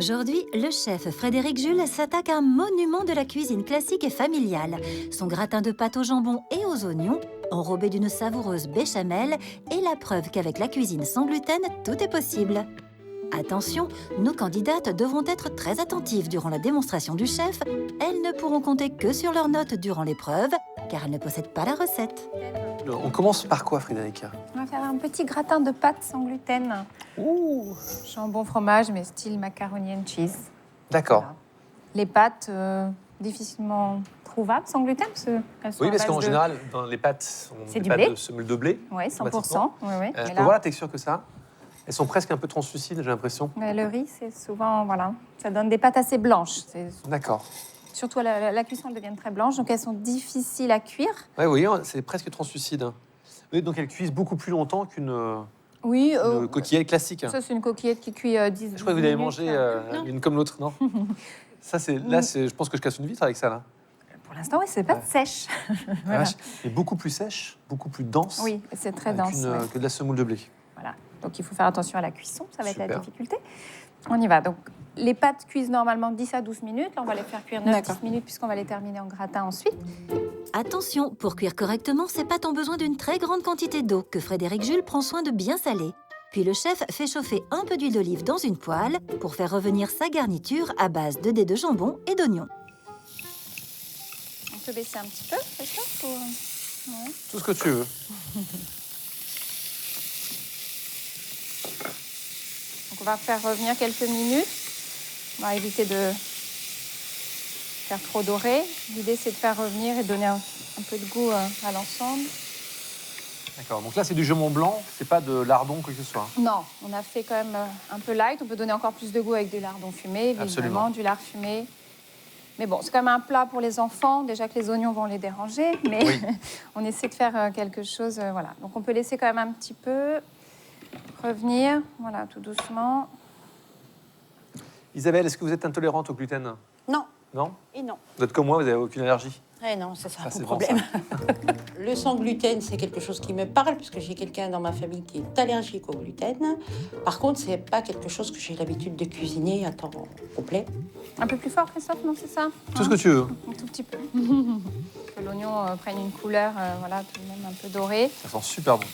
Aujourd'hui, le chef Frédéric Jules s'attaque à un monument de la cuisine classique et familiale. Son gratin de pâte au jambon et aux oignons, enrobé d'une savoureuse béchamel, est la preuve qu'avec la cuisine sans gluten, tout est possible. Attention, nos candidates devront être très attentives durant la démonstration du chef. Elles ne pourront compter que sur leurs notes durant l'épreuve, car elles ne possèdent pas la recette. On commence par quoi, Frédéric? On va faire un petit gratin de pâtes sans gluten. Ouh. Jambon fromage, mais style macaroni and cheese. D'accord. Voilà. Les pâtes, difficilement trouvables sans gluten, parce qu'elles sont Oui, à parce base qu'en de... général, dans les pâtes, on C'est met du pas blé. de semoule de blé. Oui, 100%. automatiquement. Oui, oui. Je Mais peux là, voir la texture que ça a. Elles sont presque un peu translucides, j'ai l'impression. le riz, c'est souvent, voilà, ça donne des pâtes assez blanches. D'accord. Surtout la cuisson, elles deviennent très blanches, donc elles sont difficiles à cuire. Ouais, oui, c'est presque translucide. Oui, donc elles cuisent beaucoup plus longtemps qu'une Oui, coquillette classique. ça c'est une coquillette qui cuit 10 Je crois que vous avez minutes. mangé l'une comme l'autre, non? Ça, je pense que je casse une vitre avec ça, là. Pour l'instant, oui, c'est pas sèche. La Voilà. vache. Et beaucoup plus sèche, beaucoup plus dense Oui, c'est très dense. Ouais. que de la semoule de blé. Voilà. Donc, il faut faire attention à la cuisson, ça va être la Super. difficulté. On y va. Donc, les pâtes cuisent normalement 10 à 12 minutes. Là, on va les faire cuire 9-10 minutes puisqu'on va les terminer en gratin ensuite. Attention, pour cuire correctement, ces pâtes ont besoin d'une très grande quantité d'eau que Frédéric Jules prend soin de bien saler. Puis le chef fait chauffer un peu d'huile d'olive dans une poêle pour faire revenir sa garniture à base de dés de jambon et d'oignons. On peut baisser un petit peu, Christophe ou... Ouais. Tout ce que tu veux. Donc, on va faire revenir quelques minutes. On va éviter de faire trop doré. L'idée, c'est de faire revenir et donner un peu de goût à l'ensemble. D'accord. Donc là, c'est du jambon blanc, c'est pas de lardon, quoi que ce soit. Non, on a fait quand même un peu light. On peut donner encore plus de goût avec du lardon fumé, évidemment, Absolument. du lard fumé. Mais bon, c'est quand même un plat pour les enfants. Déjà que les oignons vont les déranger, mais Oui. on essaie de faire quelque chose. Voilà. Donc on peut laisser quand même un petit peu revenir, voilà, tout doucement. Isabelle, est-ce que vous êtes intolérante au gluten? Non, Non? et non. Vous êtes comme moi, vous n'avez aucune allergie? Eh non, c'est ça, Ça, c'est le bon, problème. Le sans gluten, c'est quelque chose qui me parle, puisque j'ai quelqu'un dans ma famille qui est allergique au gluten. Par contre, c'est pas quelque chose que j'ai l'habitude de cuisiner à temps complet. Un peu plus fort, Christophe, non, c'est ça? Tout ce que tu veux. Un tout petit peu. Que l'oignon prenne une couleur, voilà, tout de même un peu dorée. Ça sent super bon. De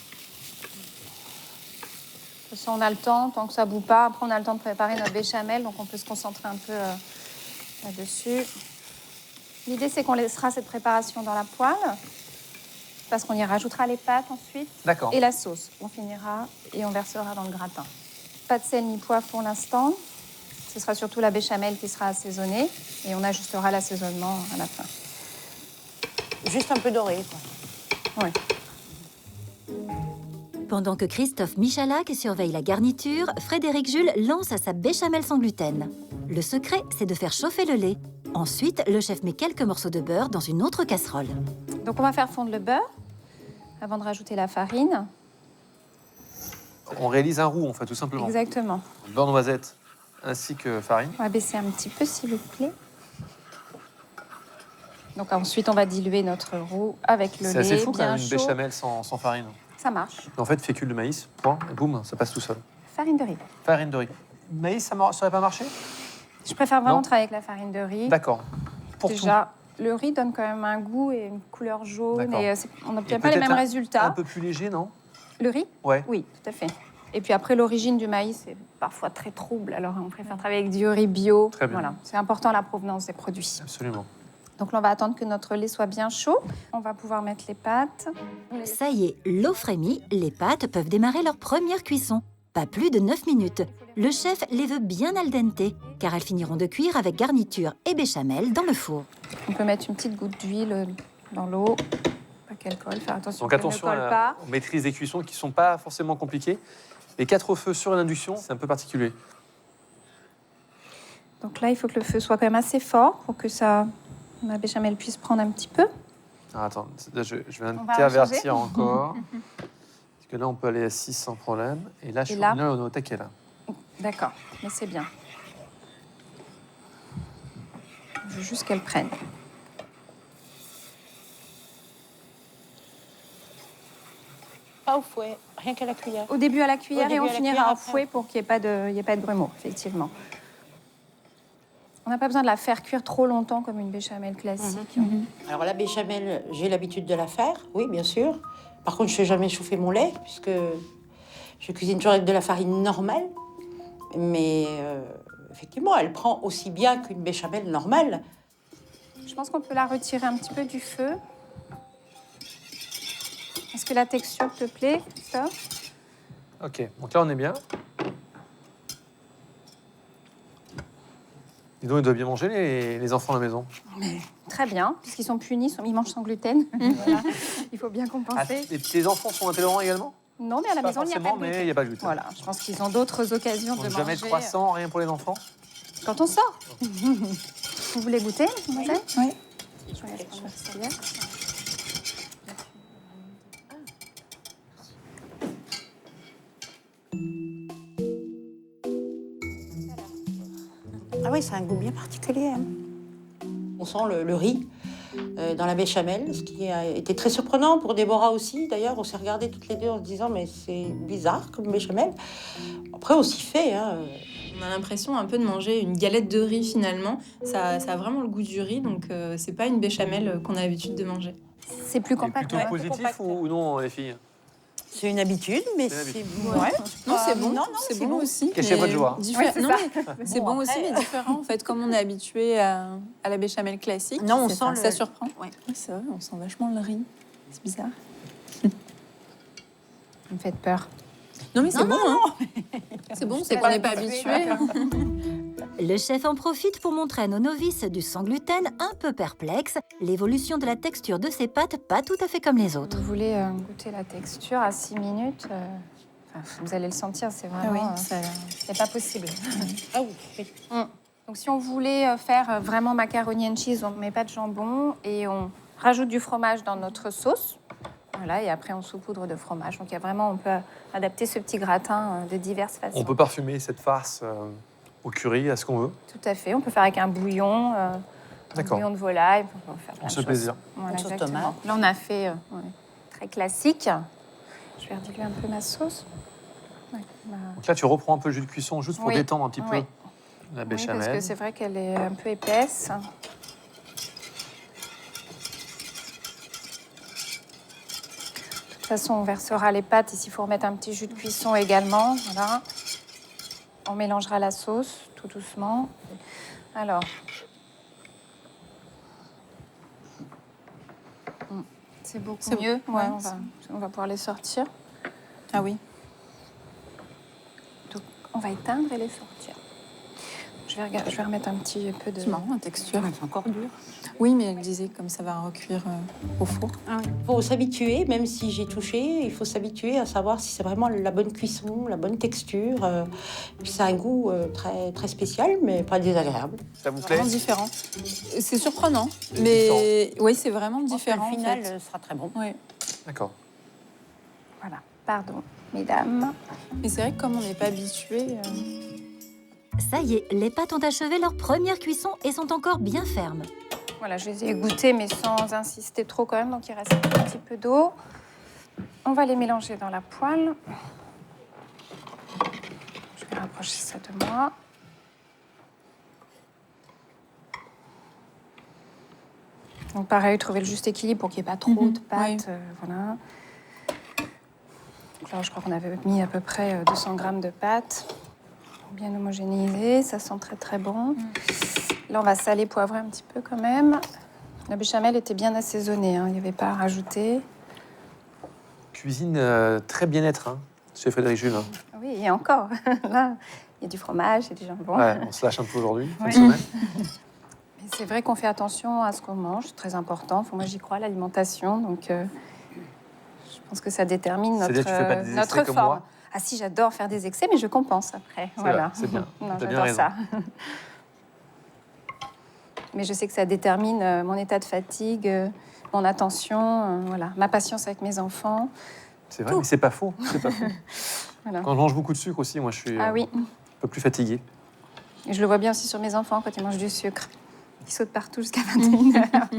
toute façon, on a le temps, tant que ça bout pas. Après, on a le temps de préparer notre béchamel, donc on peut se concentrer un peu là-dessus. L'idée, c'est qu'on laissera cette préparation dans la poêle, parce qu'on y rajoutera les pâtes ensuite D'accord. et la sauce. On finira et on versera dans le gratin. Pas de sel ni poivre pour l'instant. Ce sera surtout la béchamel qui sera assaisonnée et on ajustera l'assaisonnement à la fin. Juste un peu doré, quoi. Oui. Pendant que Christophe Michalak surveille la garniture, Frédéric Jules lance à sa béchamel sans gluten. Le secret, c'est de faire chauffer le lait. Ensuite, le chef met quelques morceaux de beurre dans une autre casserole. Donc on va faire fondre le beurre avant de rajouter la farine. On réalise un roux, en fait, tout simplement. Exactement. Beurre noisette ainsi que farine. On va baisser un petit peu, s'il vous plaît. Donc ensuite, on va diluer notre roux avec le lait C'est assez fou quand bien même, une chaud. béchamel sans farine. Ça marche. En fait, fécule de maïs, point, et boum, ça passe tout seul. Farine de riz. Farine de riz. Maïs, ça aurait pas marché? Je préfère vraiment Non. travailler avec la farine de riz. D'accord. Pour Déjà, le riz donne quand même un goût et une couleur jaune. D'accord. Et on tout. n'obtient Et pas les peut-être mêmes résultats. Un peu plus léger, non? Le riz? Ouais. Oui, tout à fait. Et puis après, l'origine du maïs est parfois très trouble. Alors, on préfère travailler avec du riz bio. Très bien. Voilà. C'est important la provenance des produits. Absolument. Donc là, on va attendre que notre lait soit bien chaud. On va pouvoir mettre les pâtes. Ça y est, l'eau frémit, les pâtes peuvent démarrer leur première cuisson. Pas plus de 9 minutes. Le chef les veut bien al dente, car elles finiront de cuire avec garniture et béchamel dans le four. On peut mettre une petite goutte d'huile dans l'eau. Pas qu'elle colle. Faire attention Donc qu'elle attention, ne colle pas. on maîtrise des cuissons qui ne sont pas forcément compliquées. Les 4 feux sur l'induction, c'est un peu particulier. Donc là, il faut que le feu soit quand même assez fort pour que ma béchamel puisse prendre un petit peu. Ah, attends, là, je vais va intervertir encore. Parce que là, on peut aller à 6 sans problème. Et là, là là, on est au taquet, là. D'accord, mais c'est bien. Je veux juste qu'elle prenne. Pas au fouet, rien qu'à la cuillère. Au début à la cuillère Au début et on à la finira cuillère, au après. fouet pour qu'il n'y ait pas de grumeaux, effectivement. On n'a pas besoin de la faire cuire trop longtemps comme une béchamel classique. Alors la béchamel, j'ai l'habitude de la faire, oui, bien sûr. Par contre, je ne fais jamais chauffer mon lait, puisque je cuisine toujours avec de la farine normale. Mais effectivement, elle prend aussi bien qu'une béchamel normale. Je pense qu'on peut la retirer un petit peu du feu. Est-ce que la texture te plaît, ça? Ok, donc là on est bien. Dis donc, ils doivent bien manger les enfants à la maison. Très bien, puisqu'ils sont punis, ils mangent sans gluten. Voilà. Il faut bien Ah, compenser. et tes enfants sont intolérants également? Non, mais à la Pas maison, il n'y a pas de forcément, mais gluten. il n'y a pas de gluten. Voilà, je pense qu'ils ont d'autres occasions de Donc jamais de manger. croissant, rien pour les enfants? Quand on sort. Vous voulez goûter, mademoiselle? Oui. Je vais prendre ma serviette. Ah oui, c'est un goût bien particulier. Hein. On sent le riz dans la béchamel, ce qui a été très surprenant pour Déborah aussi. D'ailleurs, on s'est regardés toutes les deux en se disant mais c'est bizarre comme béchamel. Après, on s'y fait. Hein. On a l'impression un peu de manger une galette de riz finalement. Ça a vraiment le goût du riz, donc c'est pas une béchamel qu'on a l'habitude de manger. C'est plus C'est compact. plutôt ouais. positif ou non, les filles? C'est une habitude, mais C'est une c'est habitude. bon. Ouais. Non, c'est bon, Non, c'est bon aussi. Cachez mais votre joie. diffé- Oui, c'est non, ça. mais c'est bon aussi, mais différent. En fait, comme on est habitué à la béchamel classique, Non, on c'est sent ça, le- ça surprend. Ouais. Oui, c'est vrai, on sent vachement le riz. C'est bizarre. Vous me faites peur. Non, mais c'est bon, hein. C'est bon, c'est qu'on n'est pas habitué. Le chef en profite pour montrer à nos novices du sans gluten un peu perplexes l'évolution de la texture de ces pâtes pas tout à fait comme les autres. Vous voulez goûter la texture à 6 minutes vous allez le sentir, c'est vraiment... c'est pas possible. Ah oui. Donc si on voulait faire vraiment macaroni and cheese, on ne met pas de jambon et on rajoute du fromage dans notre sauce. Voilà, et après on saupoudre de fromage. Donc il y a vraiment, on peut adapter ce petit gratin de diverses façons. On peut parfumer cette farce au curry, à ce qu'on veut. Tout à fait. On peut faire avec un bouillon, D'accord. bouillon de volaille. On peut faire plein On de se fait choses. plaisir. Voilà, Une sauce exactement. tomate. Là, on a fait très classique. Je vais rediluer un peu ma sauce. Ouais, Donc là, tu reprends un peu le jus de cuisson juste pour Oui. détendre un petit peu Oui. la Oui, béchamel. parce que c'est vrai qu'elle est un peu épaisse. De toute façon, on versera les pâtes. Ici, il faut remettre un petit jus de cuisson également. Voilà. On mélangera la sauce tout doucement. Alors. C'est beaucoup C'est mieux. bon. Ouais, Ouais, on va pouvoir les sortir. Ah oui. Donc, on va éteindre et les sortir. Je vais remettre un petit peu de... C'est marrant, la texture. C'est encore dur. Oui, mais elle disait comme ça va recuire au four. Il faut s'habituer, même si j'ai touché, il faut s'habituer à savoir si c'est vraiment la bonne cuisson, la bonne texture. Puis ça a un goût très, très spécial, mais pas désagréable. Ça vous plaît? Vraiment différent. C'est surprenant, mais oui, c'est vraiment Je pense que le différent. final en fait. sera très bon. Ouais. D'accord. Voilà, pardon, mesdames. Mais c'est vrai que comme on n'est pas habitué, Ça y est, les pâtes ont achevé leur première cuisson et sont encore bien fermes. Voilà, je les ai goûtées, mais sans insister trop quand même. Donc, il reste un petit peu d'eau. On va les mélanger dans la poêle. Je vais rapprocher ça de moi. Donc, pareil, trouver le juste équilibre pour qu'il n'y ait pas trop de pâtes. Voilà. Donc là, je crois qu'on avait mis à peu près 200 grammes de pâtes. Bien homogénéisé, ça sent très très bon. Là, on va saler, poivrer un petit peu quand même. La béchamel était bien assaisonnée, hein, il n'y avait pas à rajouter. Cuisine très bien-être, hein, chez Frédéric Jules. Hein. Oui, et encore, là, il y a du fromage, il y a du jambon. Ouais, on se lâche un peu aujourd'hui, fin de Oui. semaine. Mais c'est vrai qu'on fait attention à ce qu'on mange, c'est très important. Enfin, moi, j'y crois, l'alimentation, donc je pense que ça détermine notre, C'est-à-dire que tu fais pas des notre excès comme forme. moi? Ah si, j'adore faire des excès, mais je compense après. C'est Voilà. vrai, c'est bien. Non, T'as bien j'adore raison. ça. Mais je sais que ça détermine mon état de fatigue, mon attention, voilà, ma patience avec mes enfants. C'est vrai, mais c'est pas faux. C'est pas faux. Voilà. Quand je mange beaucoup de sucre aussi, moi, je suis Ah oui, un peu plus fatigué. et je le vois bien aussi sur mes enfants quand ils mangent du sucre. Ils sautent partout jusqu'à 21h.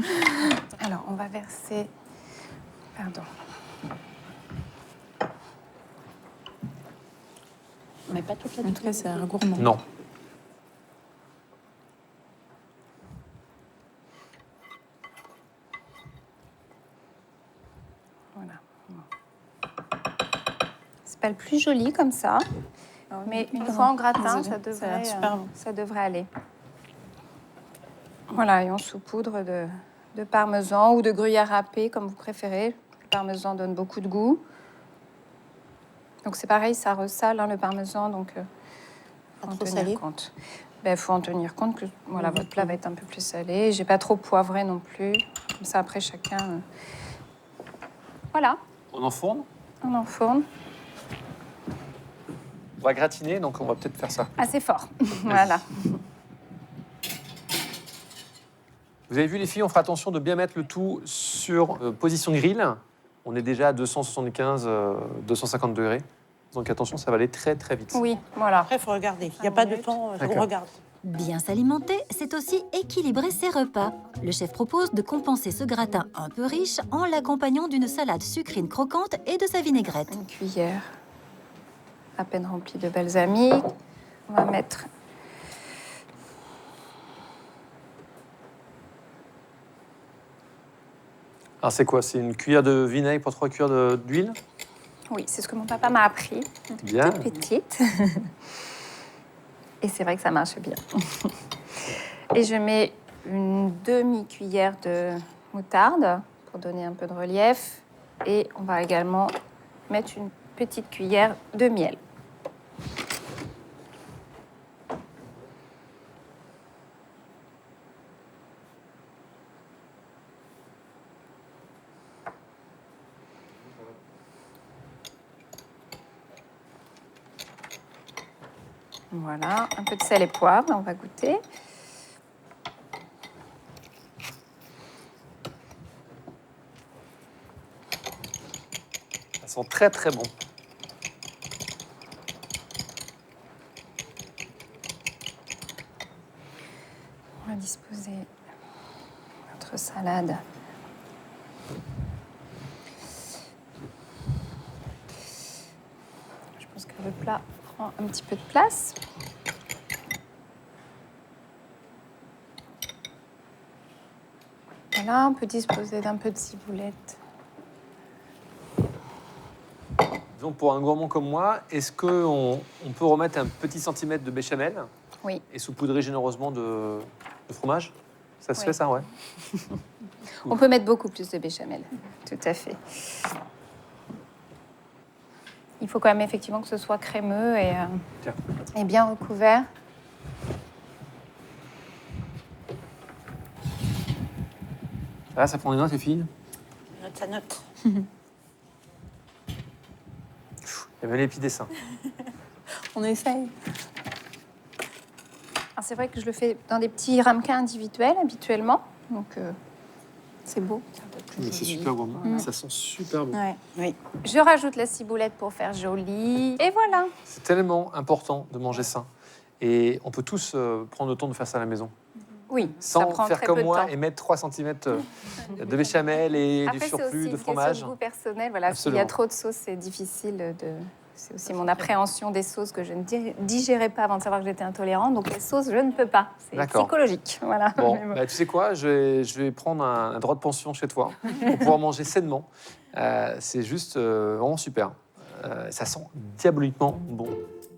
Alors, on va verser... Pardon. Mais pas toute la en tout cas, c'est un gourmand. Non. pas le plus joli comme ça. Mais une fois en gratin, Désolée, ça a l'air super bon. devrait aller. Voilà, et on saupoudre de parmesan ou de gruyère râpée, comme vous préférez. Le parmesan donne beaucoup de goût. Donc c'est pareil, ça ressale le parmesan, donc faut en trop tenir salé. compte. Ben, faut en tenir compte que voilà, votre plat va être un peu plus salé. J'ai pas trop poivré non plus. Comme ça, après, chacun... Voilà, On enfourne. on enfourne. On va gratiner, donc on va peut-être faire ça. Assez fort. Voilà. Vous avez vu les filles, on fera attention de bien mettre le tout sur position grill. On est déjà à 275, 250 degrés. Donc attention, ça va aller très très vite. Oui, voilà. Après, il faut regarder. Il n'y a pas de temps, on D'accord. regarde. Bien s'alimenter, c'est aussi équilibrer ses repas. Le chef propose de compenser ce gratin un peu riche en l'accompagnant d'une salade sucrine croquante et de sa vinaigrette. Une cuillère à peine remplie de balsamique. On va mettre Alors c'est quoi? C'est une cuillère de vinaigre pour 3 cuillères d'huile? oui, c'est ce que mon papa m'a appris. Bien. Toute petite. Et c'est vrai que ça marche bien. Et je mets une demi-cuillère de moutarde pour donner un peu de relief. Et on va également mettre une petite cuillère de miel. Voilà, un peu de sel et poivre, on va goûter. Ça sent très très bon. On va disposer notre salade. Je pense que le plat prend un petit peu de place. Voilà, on peut disposer d'un peu de ciboulette. Disons, pour un gourmand comme moi, est-ce qu'on peut remettre un petit centimètre de béchamel Oui. et saupoudrer généreusement de fromage? Ça se Oui. fait ça, ouais. On peut mettre beaucoup plus de béchamel, tout à fait. Il faut quand même effectivement que ce soit crémeux Tiens. et bien recouvert. Ah, ça prend des notes, les filles? Note, ça note. Il y avait les petits dessins. On essaye. Alors, c'est vrai que je le fais dans des petits ramequins individuels habituellement, donc c'est beau. C'est super gourmand. Ça sent super bon. Ouais, oui. Je rajoute la ciboulette pour faire joli. Et voilà. C'est tellement important de manger sain. Et on peut tous prendre le temps de faire ça à la maison. Oui, ça Sans prend faire très comme peu de moi temps. et mettre 3 cm de béchamel et Après, du c'est surplus aussi de une question fromage. de goût personnel. Voilà, s'il y Absolument. a trop de sauce, c'est difficile de... C'est aussi mon appréhension des sauces que je ne digérais pas avant de savoir que j'étais intolérante. Donc les sauces, je ne peux pas. C'est D'accord. psychologique. Voilà. Bon, Mais bon. bah, tu sais quoi, je vais prendre un droit de pension chez toi pour pouvoir manger sainement. C'est juste vraiment super. Ça sent diaboliquement bon.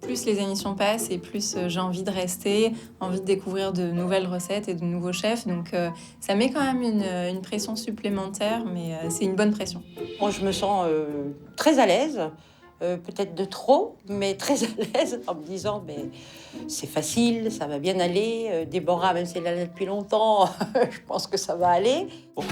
Plus les émissions passent et plus j'ai envie de rester, envie de découvrir de nouvelles recettes et de nouveaux chefs. Donc ça met quand même une pression supplémentaire, mais c'est une bonne pression. Moi, je me sens très à l'aise. Peut-être de trop, mais très à l'aise en me disant mais c'est facile, ça va bien aller. Déborah, même si elle est là depuis longtemps, je pense que ça va aller. Bon.